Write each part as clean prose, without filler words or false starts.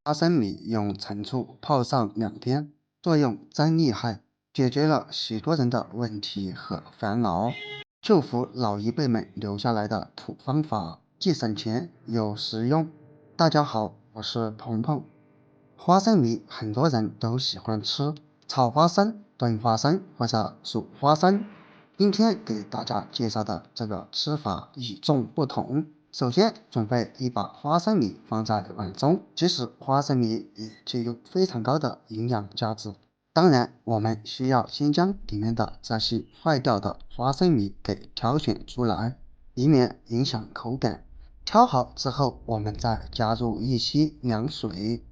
花生米用陈醋泡上2天，作用真厉害，解决了许多人的问题和烦恼。祝福老一辈们留下来的土方法，既省钱又实用。大家好，我是鹏鹏。花生米很多人都喜欢吃，炒花生、炖花生或者煮花生。今天给大家介绍的这个吃法与众不同。首先准备一把花生米放在碗中，其实花生米也具有非常高的营养价值。当然，我们需要先将里面的这些坏掉的花生米给挑选出来，以免影响口感。挑好之后，我们再加入一些凉水，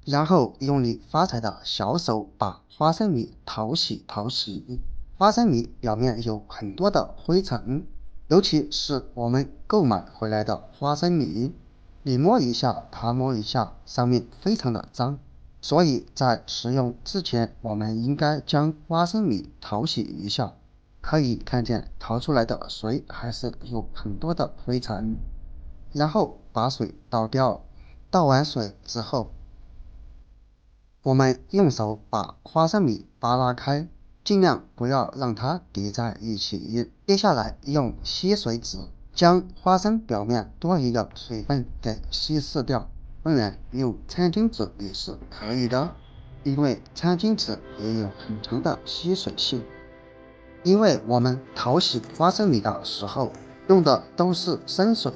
然后用力发财的小手把花生米淘洗。花生米表面有很多的灰尘，尤其是我们购买回来的花生米，你摸一下，它摸一下，上面非常的脏。所以在食用之前，我们应该将花生米淘洗一下。可以看见淘出来的水还是有很多的灰尘，然后把水倒掉。倒完水之后，我们用手把花生米扒拉开，尽量不要让它叠在一起。接下来用吸水纸将花生表面多余的水分给稀释掉，当然用餐巾纸也是可以的，因为餐巾纸也有很强的吸水性。因为我们淘洗花生米的时候用的都是生水，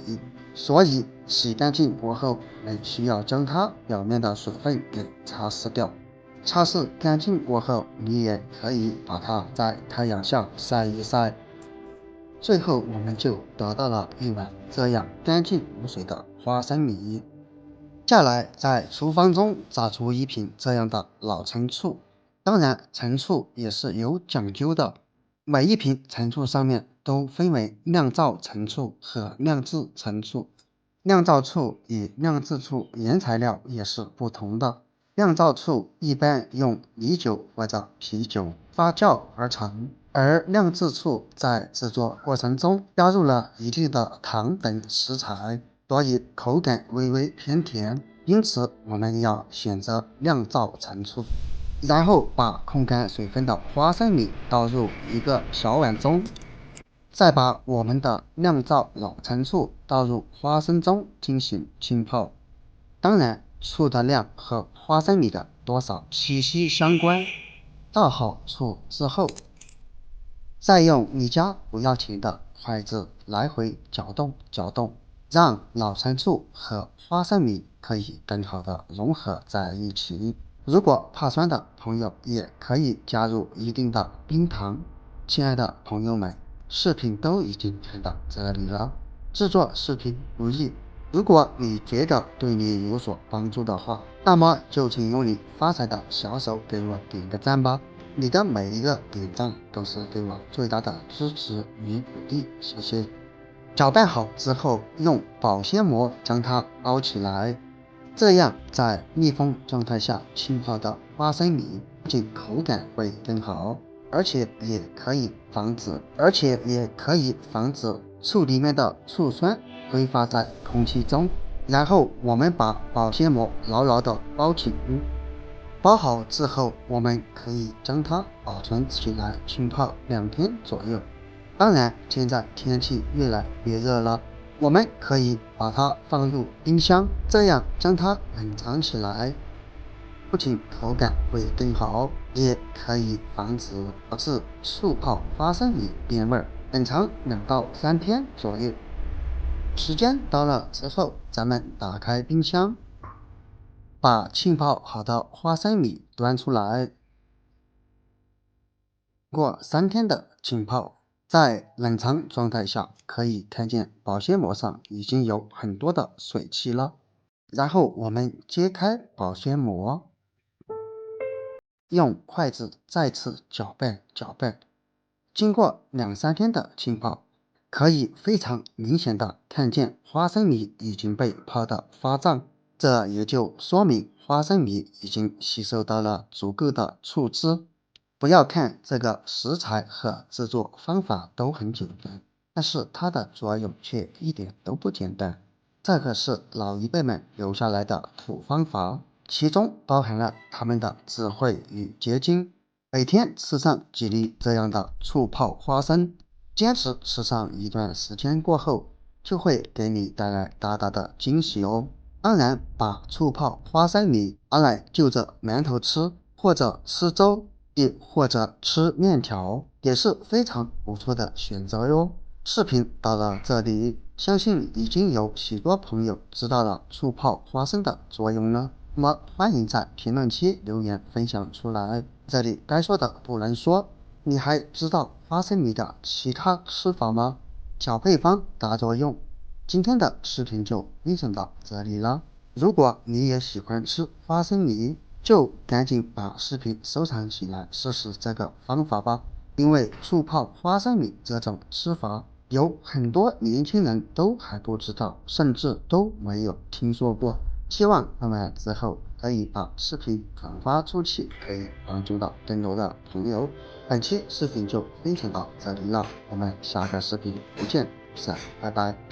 所以洗干净过后，我们需要将它表面的水分给擦拭掉。擦拭干净过后，你也可以把它在太阳下晒一晒。最后我们就得到了一碗这样干净无水的花生米。下来在厨房中榨出一瓶这样的老陈醋，当然陈醋也是有讲究的，每一瓶陈醋上面都分为酿造陈醋和酿制陈醋。酿造醋与酿制醋原材料也是不同的，酿造醋一般用米酒或者啤酒发酵而成，而酿制醋在制作过程中加入了一定的糖等食材，所以口感微微偏甜，因此我们要选择酿造陈醋。然后把控干水分的花生米倒入一个小碗中，再把我们的酿造老陈醋倒入花生中进行浸泡。当然，醋的量和花生米的多少息息相关。倒好醋之后，再用你家不要钱的筷子来回搅动，让老陈醋和花生米可以更好的融合在一起。如果怕酸的朋友，也可以加入一定的冰糖。亲爱的朋友们，视频都已经看到这里了，制作视频不易。如果你觉得对你有所帮助的话，那么就请用你发财的小手给我点个赞吧。你的每一个点赞都是对我最大的支持与鼓励，谢谢。搅拌好之后，用保鲜膜将它包起来，这样在密封状态下浸泡的花生米不仅口感会更好，而且也可以防止醋里面的醋酸挥发在空气中。然后我们把保鲜膜牢牢的包紧。包好之后，我们可以将它保存起来浸泡2天左右。当然，现在天气越来越热了，我们可以把它放入冰箱，这样将它冷藏起来，不仅口感会更好，也可以防止导致醋泡花生米变味。冷藏2到3天左右。时间到了之后，咱们打开冰箱，把浸泡好的花生米端出来。经过3天的浸泡，在冷藏状态下，可以看见保鲜膜上已经有很多的水汽了。然后我们揭开保鲜膜，用筷子再次搅拌。经过2、3天的浸泡，可以非常明显的看见花生米已经被泡得发胀，这也就说明花生米已经吸收到了足够的醋汁。不要看这个食材和制作方法都很简单，但是它的作用却一点都不简单。这个是老一辈们留下来的土方法，其中包含了他们的智慧与结晶。每天吃上几粒这样的醋泡花生，坚持吃上一段时间过后，就会给你带来大大的惊喜哦。当然，把醋泡花生米拿来就着馒头吃，或者吃粥，亦或者吃面条，也是非常不错的选择哟。视频到了这里，相信已经有许多朋友知道了醋泡花生的作用了。那么欢迎在评论区留言分享出来。这里该说的不能说，你还知道花生米的其他吃法吗？小配方大作用。今天的视频就分享到这里了。如果你也喜欢吃花生米，就赶紧把视频收藏起来，试试这个方法吧。因为醋泡花生米这种吃法，有很多年轻人都还不知道，甚至都没有听说过。希望他们之后可以把视频转发出去，可以帮助到更多的朋友。本期视频就分享到这里了，我们下个视频不见不散，拜拜。